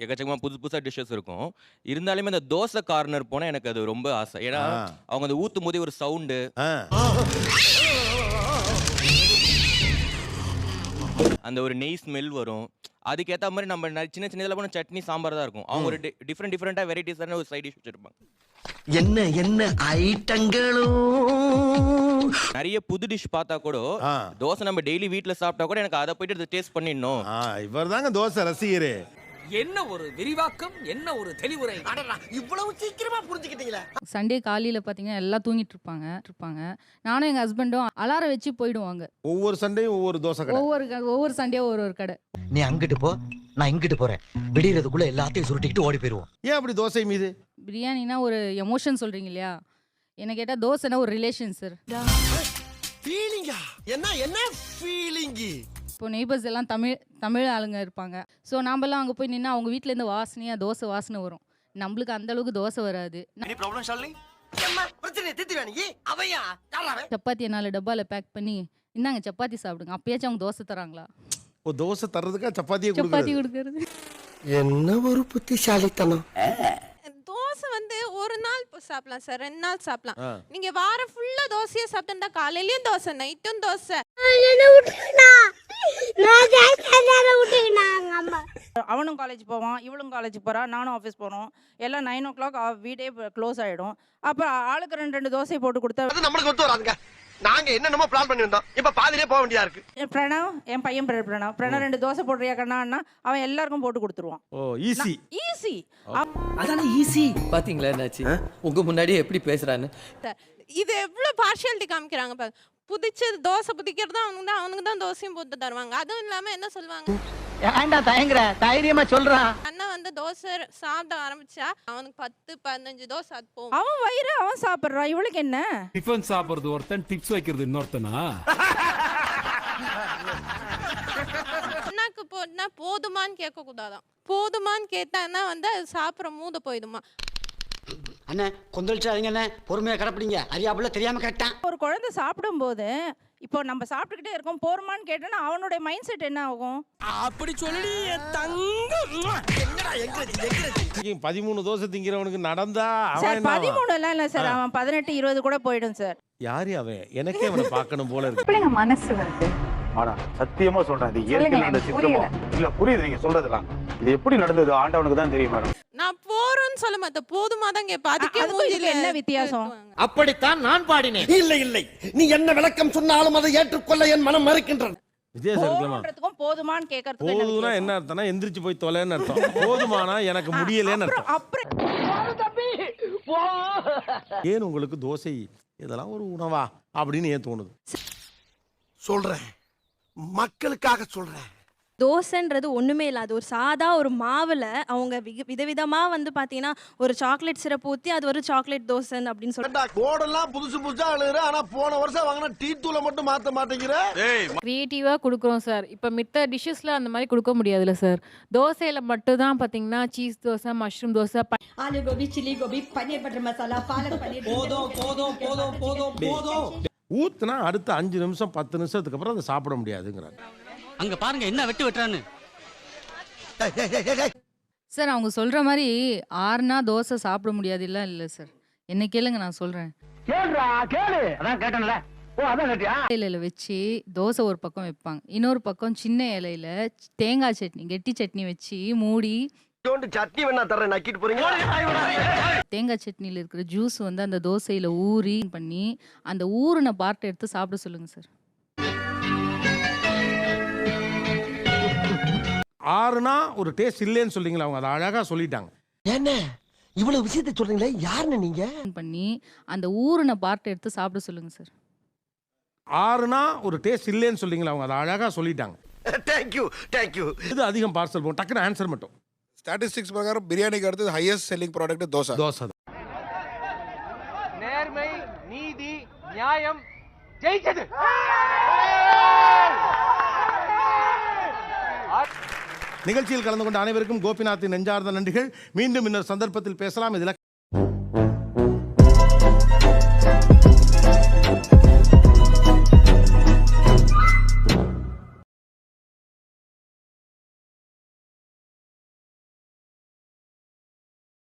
எக்கச்சக்கமா புதுசா டிஷ்ஷஸ் இருக்கும். இருந்தாலுமே அந்த தோசை கார்னர் போனா எனக்கு அது ரொம்ப ஆசை. ஏன்னா, அவங்க அந்த ஊத்தும்போதே ஒரு சவுண்டு, அந்த ஒரு நெய் ஸ்மெல் வரும். அதுக்கேத்த மாரி நம்ம சின்ன சின்ன இதுல போனா சட்னி, சாம்பார் தான் இருக்கும். அவங்க ஒரு டிஃபரெண்டா வெரைட்டிஸான ஒரு சைட் டிஷ் வச்சிருப்பாங்க. என்ன என்ன ஐட்டங்களோ நிறைய புது டிஷ் பார்த்தா கூட தோசை நம்ம டெய்லி வீட்ல சாப்பிட்டா கூட எனக்கு அதை போயிட்டு டேஸ்ட் பண்ணிடணும். இவர்தாங்க தோசை ரசிகரே. என்ன ஒரு விரிவாக்கம், என்ன ஒரு தெளிவுரை. இவ்வளவு சீக்கிரமா புரிஞ்சுக்கிட்டீங்களா? சண்டே காலையில பாத்தீங்கன்னா எல்லாம் தூங்கிட்டு இருப்பாங்க. நானும் எங்க ஹஸ்பண்டும் அலாரம் வச்சு போயிடுவாங்க. ஒவ்வொரு சண்டையும் ஒவ்வொரு தோசை கடை. ஒவ்வொரு சண்டே ஒரு கடை. நீ அங்கிட்டு போ, நான் இங்கிட்டு போறேன். விடியறதுக்குள்ள எல்லாத்தையும் சுருட்டிக்கிட்டு ஓடி போயிருவோம். ஏன் அப்படி தோசை மீது? பிரியாணினா ஒரு எமோஷன் சொல்றீங்க இல்லையா? என்ன கேட்டா தோசைனா ஒரு ரிலேஷன் சார். ஃபீலிங்கா? என்ன ஃபீலிங்? இப்போ நெய்பர்ஸ் எல்லாம் தமிழ் ஆளுங்க இருப்பாங்க. ஸோ நாமெல்லாம் அங்கே போய் நின்னா அவங்க வீட்டில் இருந்து வாசனையாக தோசை வாசனை வரும். நம்மளுக்கு அந்த அளவுக்கு தோசை வராது. சப்பாத்தி என்னால் டப்பாவில் பேக் பண்ணி இந்தாங்க சப்பாத்தி சாப்பிடுங்க. அப்பயாச்சும் அவங்க தோசை தராங்களா? தோசை தர்றதுக்கா சப்பாத்தி கொடுக்கறது? என்ன ஒரு புத்திசாலித்தனம். தோசை வந்து ஒரு நாள் சாப்பிடலாம் சார், 2 நாள் சாப்பிடலாம். நீங்க வாரம் ஃபுல்லா தோசையே சாப்பிட்டா காலையிலயும் தோசை, நைட்டும் தோசை. அவனும் காலேஜ் போவான், இவளும் காலேஜ் போறா, நானும் ஆஃபீஸ் போறோம். எல்லாம் 9 o'clock வீடே க்ளோஸ் ஆயிடும். அப்புறம் ஆளுக்கு 2 தோசை போட்டு கொடுத்தா நம்மளுக்கு ஒத்து வராதுங்க. நாங்க என்னென்னமோ பிளான் பண்ணி வந்தோம். இப்ப பாதியிலே போக வேண்டியதா இருக்கு. பிரணவ், என் பையன் பிரணவ் 2 தோசை போடுறியா கண்ணான்னா அவன் எல்லாருக்கும் போட்டு கொடுத்துருவான். ஈஸி. அதானே ஈஸி. பாத்தீங்களா என்னாச்சு? உங்க முன்னாடி எப்படி பேசுறான்னு. இது எவ்வளவு பார்ஷியாலிட்டி காமிக்கிறாங்க பாருங்க. புதிச்சது தோசை புதிக்கிறது அவனுக்கு தான் தோசையும் போட்டு தருவாங்க. அதுவும் இல்லாம என்ன சொல்லுவாங்க, ஏன்டா தயங்குற? தைரியமா சொல்றான். அண்ணா வந்து தோசை சாப்பிட ஆரம்பிச்சா அவனுக்கு 10-15 தோசை அது போகும். அவன் வயிறு அவன் சாப்பிடுறான், இவளுக்கு என்ன? டிஃபன் சாப்பிடுறது ஒருத்தன், டிப்ஸ் வைக்கிறது இன்னொருத்தனா? அண்ணாக்கு போனா போதுமான்னு கேட்க கூடாதான். போதுமான்னு கேட்டான்னா வந்து அது சாப்பிட்ற மூத போயிடுமா. அண்ணே கொந்தளிச்சாதீங்க அண்ணே, பொறுமையா கடப்பிடிங்க. அறியாப்புல தெரியாம கேட்டான். ஒரு குழந்தை சாப்பிடும்போது இப்போ நம்ம சாப்பிட்டுக்கிட்டே இருக்கோம், போருமான்னு கேட்டோன்னா அவனுடைய மைண்ட் செட் என்ன ஆகும்? அப்படி சொல்லி தங்கம். 13 தோசை திங்கிறவனுக்கு நடந்தா சார் 13 எல்லாம் இல்ல சார், அவன் 18-20 கூட போயிடும் சார். யாரு அவன்? எனக்கே அவனை பார்க்கணும் போல இருக்கு. மனசு வருது. ஆனா சத்தியமா சொல்றேன், இது இயற்கையில இந்த சித்தமோ இல்ல, புரியுது நீங்க சொல்றதெல்லாம். இது எப்படி நடந்தது ஆண்டவனுக்கு தான் தெரியும் மேடம். நான் போறேன்னு சொல்ல மாட்டேன், போதுமா தான் கேட்பேன். அதுக்கே மூஞ்சில என்ன வித்தியாசம்? அப்படித்தான் நான் பாடினேன். இல்லை நீ என்ன விளக்கம் சொன்னாலும் அதை ஏற்றுக்கொள்ள என் மனம் மறுக்கின்றது. வித்தியாசம் இருக்கலாமா? போதுமான்றதுக்கும் போதுமான்னு கேட்கறதுக்கும் போதும்னா என்ன அர்த்தம்னா எந்திரிச்சு போய் தொலைன்னு அர்த்தம். போதுமானா எனக்கு முடியலன்னு அர்த்தம். அப்புறம் ஏன் உங்களுக்கு தோசை இதெல்லாம் ஒரு உணவா அப்படின்னு ஏன் தோணுது? சொல்றேன், மக்களுக்காக சொல்றேன். தோசைன்றது ஒன்றுமே இல்லை. அது ஒரு சாதா ஒரு மாவில் அவங்க விதவிதமாக வந்து பார்த்தீங்கன்னா ஒரு சாக்லேட் சிரப் ஊற்றி அது ஒரு சாக்லேட் தோசை அப்படின்னு சொல்லிட்டு கோடெல்லாம் புதுசா அழுகுற. ஆனா போன வருஷம் வாங்கின டீ தூளை மட்டும் மாத்த மாட்டேங்கிற. க்ரியேட்டிவாக கொடுக்குறோம் சார். இப்போ மித்த டிஷ்ஷஸில் அந்த மாதிரி கொடுக்க முடியாதுல்ல சார். தோசையில் மட்டும் தான் பார்த்தீங்கன்னா cheese dosa, mushroom dosa, aloo gobi, chilli gobi, paneer butter masala, palak paneer. போதும். ஊத்துனா அடுத்த 5 நிமிஷம் 10 நிமிஷத்துக்கு அப்புறம் அதை சாப்பிட முடியாதுங்கிறாங்க. அங்க பாருங்க என்ன வெட்டுறான்னு. சார் அவங்க சொல்கிற மாதிரி 6னா தோசை சாப்பிட முடியாது இல்லை சார். என்ன கேளுங்க, நான் சொல்கிறேன். இலையில வச்சு தோசை ஒரு பக்கம் வைப்பாங்க, இன்னொரு பக்கம் சின்ன இலையில தேங்காய் சட்னி, கெட்டி சட்னி வச்சு மூடி சட்னி வேணா தரேன், நக்கிட்டு போறீங்க. தேங்காய் சட்னியில் இருக்கிற ஜூஸ் வந்து அந்த தோசையில் ஊறி பண்ணி அந்த ஊறின பார்ட்டை எடுத்து சாப்பிட சொல்லுங்க சார். 6னா ஒரு டேஸ்ட் இல்லைன்னு சொல்றீங்களா? அவங்க அதை அழகா சொல்லிட்டாங்க. என்ன இவ்வளவு விஷயத்தை சொல்றீங்களே, யாருன்னு நீங்க? பண்ணி அந்த ஊறின பார்ட்டை எடுத்து சாப்பிட சொல்லுங்க சார். 6னா ஒரு டேஸ்ட் இல்லைன்னு சொல்றீங்களா? அவங்க அதை அழகா சொல்லிட்டாங்க. தேங்க்யூ. இது அதிகம் பார்சல் போகும். டக்குனு ஆன்சர் மட்டும். ஸ்டாட்டிஸ்டிக்ஸ் பிரகாரம் பிரியாணிக்கு அடுத்து highest selling product dosa. Dosa. நேர்மை, நீதி, நியாயம் ஜெயிச்சது. நிகழ்ச்சியில் கலந்து கொண்ட அனைவருக்கும் கோபிநாத்தின் நெஞ்சார்ந்த நன்றிகள். மீண்டும் இன்னொரு சந்தர்ப்பத்தில் பேசலாம். இதில்